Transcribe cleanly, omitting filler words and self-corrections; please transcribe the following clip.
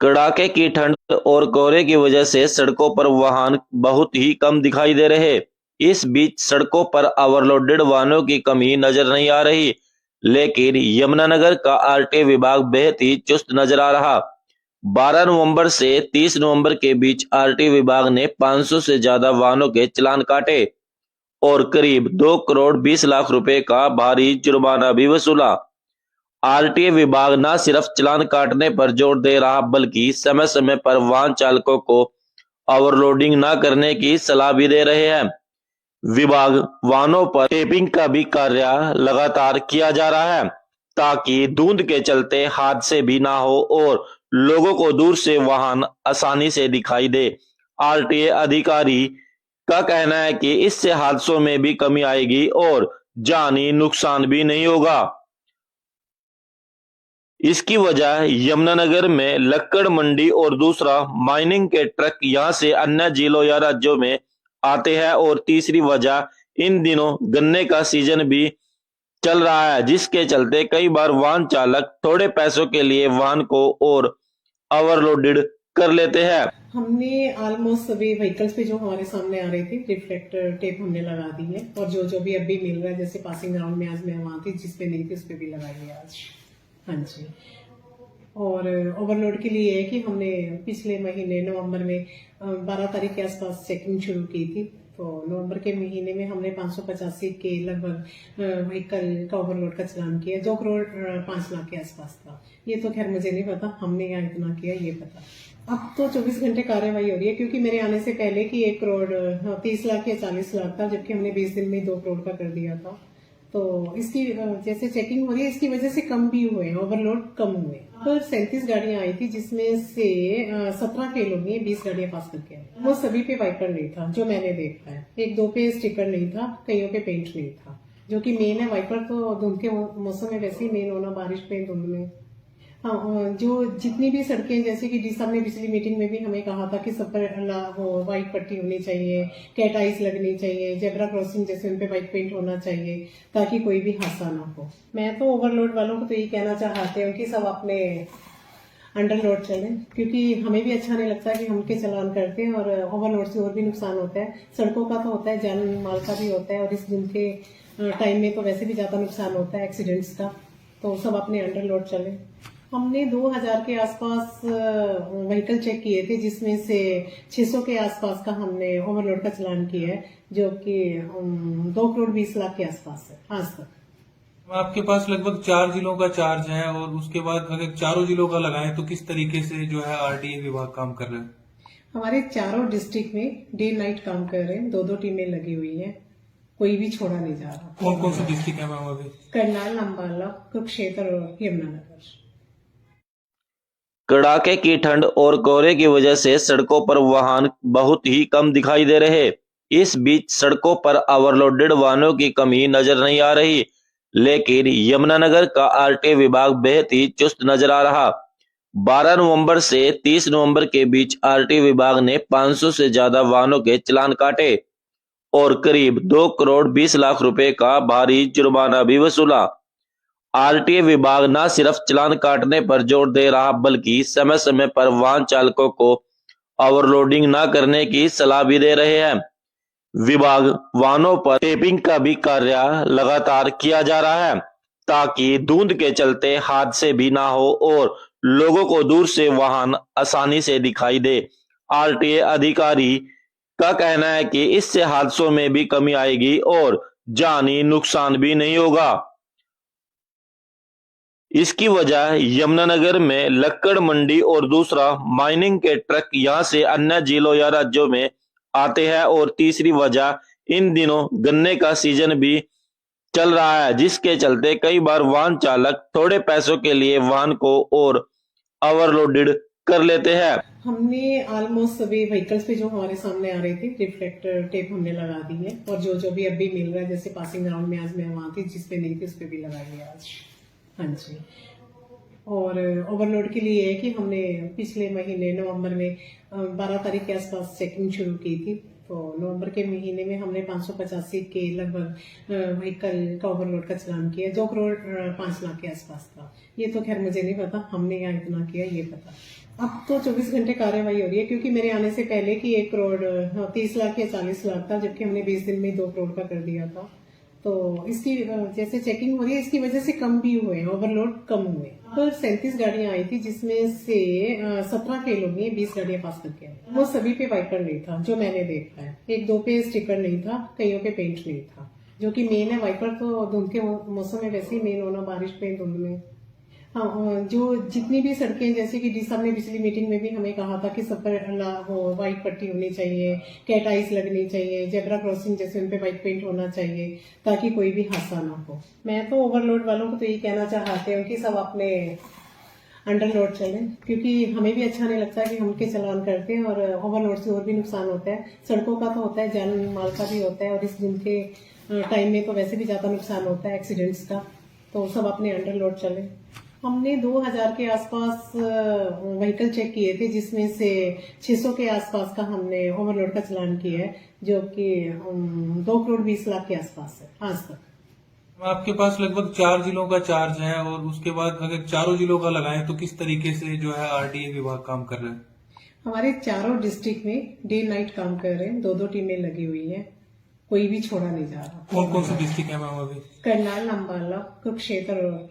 कड़ाके की ठंड और कोहरे की वजह से सड़कों पर वाहन बहुत ही कम दिखाई दे रहे। इस बीच सड़कों पर ओवरलोडेड वाहनों की कमी नजर नहीं आ रही, लेकिन यमुनानगर का आरटीए विभाग बेहद ही चुस्त नजर आ रहा। 12 नवंबर से 30 नवंबर के बीच आरटीए विभाग ने 500 से ज्यादा वाहनों के चालान काटे और करीब 2 करोड़ 20 लाख रुपए का भारी जुर्माना भी वसूला। आरटीए विभाग न सिर्फ चालान काटने पर जोर दे रहा, बल्कि समय समय पर वाहन चालकों को ओवरलोडिंग न करने की सलाह भी दे रहे हैं। विभाग वाहनों पर टेपिंग का भी कार्य लगातार किया जा रहा है, ताकि धुंध के चलते हादसे भी ना हो और लोगों को दूर से वाहन आसानी से दिखाई दे। आरटीए अधिकारी का कहना है कि इससे हादसों में भी कमी आएगी और जानी नुकसान भी नहीं होगा। इसकी वजह यमुनानगर में लक्कड़ मंडी और दूसरा माइनिंग के ट्रक यहां से अन्य जिलों या राज्यों में आते हैं, और तीसरी वजह इन दिनों गन्ने का सीजन भी चल रहा है, जिसके चलते कई बार वाहन चालक थोड़े पैसों के लिए वाहन को और ओवरलोडेड कर लेते हैं। हमने ऑलमोस्ट सभी व्हीकल्स पे जो हमारे सामने आ रही थी रिफ्लेक्टर टेप हमने लगा दी है, और जो जो भी अभी मिल रहा है, जैसे पासिंग ग्राउंड में आज मैं वहां थी, जिसपे नहीं थी उस पर भी लगाई है आज। हाँ जी। और ओवरलोड के लिए है कि हमने पिछले महीने नवंबर में 12 तारीख के आसपास चेकिंग शुरू की थी। तो नवंबर के महीने में हमने 585 के लगभग व्हीकल का ओवरलोड का चालान किया। 2 करोड़ 5 लाख के आसपास था। ये तो खैर मुझे नहीं पता हमने यहाँ इतना किया, ये पता। अब तो 24 घंटे कार्रवाई हो रही है, क्योंकि मेरे आने से पहले कि 1 करोड़ 30 लाख या 40 लाख था, जबकि हमने 20 दिन में 2 करोड़ का कर दिया था। तो इसकी जैसे चेकिंग हो रही है, इसकी वजह से कम भी हुए हैं, ओवरलोड कम हुए। पर 37 गाड़ियां आई थी, जिसमें से 17 फेल हो गई, 20 गाड़ियां पास करके आई। वो सभी पे वाइपर नहीं था जो मैंने देखा है। 1-2 पे स्टिकर नहीं था, कईयों पे पेंट नहीं था, जो कि मेन है। वाइपर तो धुंध के मौसम में वैसे ही मेन होना, बारिश में धुंध में। हाँ, जो जितनी भी सड़कें, जैसे कि डी साहब ने पिछली मीटिंग में भी हमें कहा था कि सब पर वो व्हाइट पट्टी होनी चाहिए, कैट आइस लगनी चाहिए, जेब्रा क्रॉसिंग जैसे उन पे व्हाइट पेंट होना चाहिए, ताकि कोई भी हादसा ना हो। मैं तो ओवरलोड वालों को तो यही कहना चाहते हूँ कि सब अपने अंडरलोड चलें, क्योंकि हमें भी अच्छा नहीं लगता कि हम के चालान करते हैं, और ओवरलोड से और भी नुकसान होता है। सड़कों का तो होता है, जान माल का भी होता है, और इस दिन के टाइम में तो वैसे भी ज्यादा नुकसान होता है एक्सीडेंट्स का। तो सब अपने अंडरलोड चलें। हमने 2000 के आसपास व्हीकल चेक किए थे, जिसमें से 600 के आसपास का हमने ओवरलोड का चालान किया है, जो कि 2 करोड़ 20 लाख के आसपास है आज तक। आपके पास लगभग 4 जिलों का चार्ज है, और उसके बाद अगर चारों जिलों का लगाएं तो किस तरीके से जो है आरटीए विभाग काम कर रहे हैं? हमारे चारों डिस्ट्रिक्ट में डे नाइट काम कर रहे हैं, 2-2 टीमें लगी हुई हैं, कोई भी छोड़ा नहीं जा रहा। कौन कौन सी डिस्ट्रिक्ट है मैम अभी? करनाल, अम्बाला, कुरुक्षेत्र और यमुनानगर। कड़ाके की ठंड और कोहरे की वजह से सड़कों पर वाहन बहुत ही कम दिखाई दे रहे। इस बीच सड़कों पर ओवरलोडेड वाहनों की कमी नजर नहीं आ रही, लेकिन यमुनानगर का आरटीए विभाग बेहद ही चुस्त नजर आ रहा। 12 नवंबर से 30 नवंबर के बीच आरटीए विभाग ने 500 से ज्यादा वाहनों के चालान काटे और करीब 2 करोड़ 20 लाख रुपए का भारी जुर्माना भी वसूला। आरटीए विभाग न सिर्फ चालान काटने पर जोर दे रहा, बल्कि समय समय पर वाहन चालकों को ओवरलोडिंग न करने की सलाह भी दे रहे हैं। विभाग वाहनों पर टेपिंग का भी कार्य लगातार किया जा रहा है, ताकि धुंध के चलते हादसे भी ना हो और लोगों को दूर से वाहन आसानी से दिखाई दे। आरटीए अधिकारी का कहना है कि इससे हादसों में भी कमी आएगी और जानी नुकसान भी नहीं होगा। इसकी वजह यमुनानगर में लक्कड़ मंडी और दूसरा माइनिंग के ट्रक यहां से अन्य जिलों या राज्यों में आते हैं, और तीसरी वजह इन दिनों गन्ने का सीजन भी चल रहा है, जिसके चलते कई बार वाहन चालक थोड़े पैसों के लिए वाहन को और ओवरलोडेड कर लेते हैं। हमने ऑलमोस्ट सभी व्हीकल्स पे जो हमारे सामने आ रही थी रिफ्लेक्टर टेप हमने लगा दी है, और जो जो भी अभी मिल रहा है, जैसे पासिंग ग्राउंड में आज मैं वहां थी, जिसपे नहीं थी उस पर भी लगाई है आज। हाँ जी। और ओवरलोड के लिए है कि हमने पिछले महीने नवंबर में 12 तारीख के आसपास चेकिंग शुरू की थी। तो तो नवंबर के महीने में हमने 585 के लगभग व्हीकल का ओवरलोड का चालान किया। 2 करोड़ 5 लाख के आसपास था। ये तो खैर मुझे नहीं पता, हमने यहाँ इतना किया ये पता। अब तो 24 घंटे कार्यवाही हो रही है, क्योंकि मेरे आने से पहले की 1 करोड़ 30 लाख या 40 लाख था, जबकि हमने 20 दिन में 2 करोड़ का कर दिया था। तो इसकी जैसे चेकिंग हो रही है, इसकी वजह से कम भी हुए हैं, ओवरलोड कम हुए। तो 37 गाड़ियां आई थी, जिसमें से 17 फेल हो गई, 20 गाड़ियां पास करके आई। वो सभी पे वाइपर नहीं था जो मैंने देखा है। 1-2 पे स्टिकर नहीं था, कईयों पे पेंट नहीं था, जो कि मेन है। वाइपर तो धुंध के मौसम में वैसे ही मेन होना, बारिश में, धुंध में। हाँ, जो जितनी भी सड़कें, जैसे कि डी साहब ने पिछली मीटिंग में भी हमें कहा था कि सब पर वो व्हाइट पट्टी होनी चाहिए, कैट आइस लगनी चाहिए, जेब्रा क्रॉसिंग जैसे उन पे व्हाइट पेंट होना चाहिए, ताकि कोई भी हादसा ना हो। मैं तो ओवरलोड वालों को तो यही कहना चाहते हूँ कि सब अपने अंडरलोड चलें, क्योंकि हमें भी अच्छा नहीं लगता कि हम उनके चालान करते हैं, और ओवरलोड से और भी नुकसान होता है। सड़कों का तो होता है, जान माल का भी होता है, और इस दिन के टाइम में तो वैसे भी ज्यादा नुकसान होता है एक्सीडेंट्स का। तो सब अपने अंडरलोड चलें। हमने 2000 के आसपास व्हीकल चेक किए थे, जिसमें से 600 के आसपास का हमने ओवरलोड का चालान किया है, जो कि 2 करोड़ 20 लाख के आसपास है आज तक। आपके पास लगभग 4 जिलों का चार्ज है, और उसके बाद अगर चारों जिलों का लगाएं तो किस तरीके से जो है आरटीए विभाग काम कर रहा है? हमारे चारों डिस्ट्रिक्ट में डे नाइट काम कर रहे हैं, 2-2 टीमें लगी हुई हैं, कोई भी छोड़ा नहीं जा रहा। कौन कौन से डिस्ट्रिक्ट है मैम अभी? करनाल, अम्बाला, कुरुक्षेत्र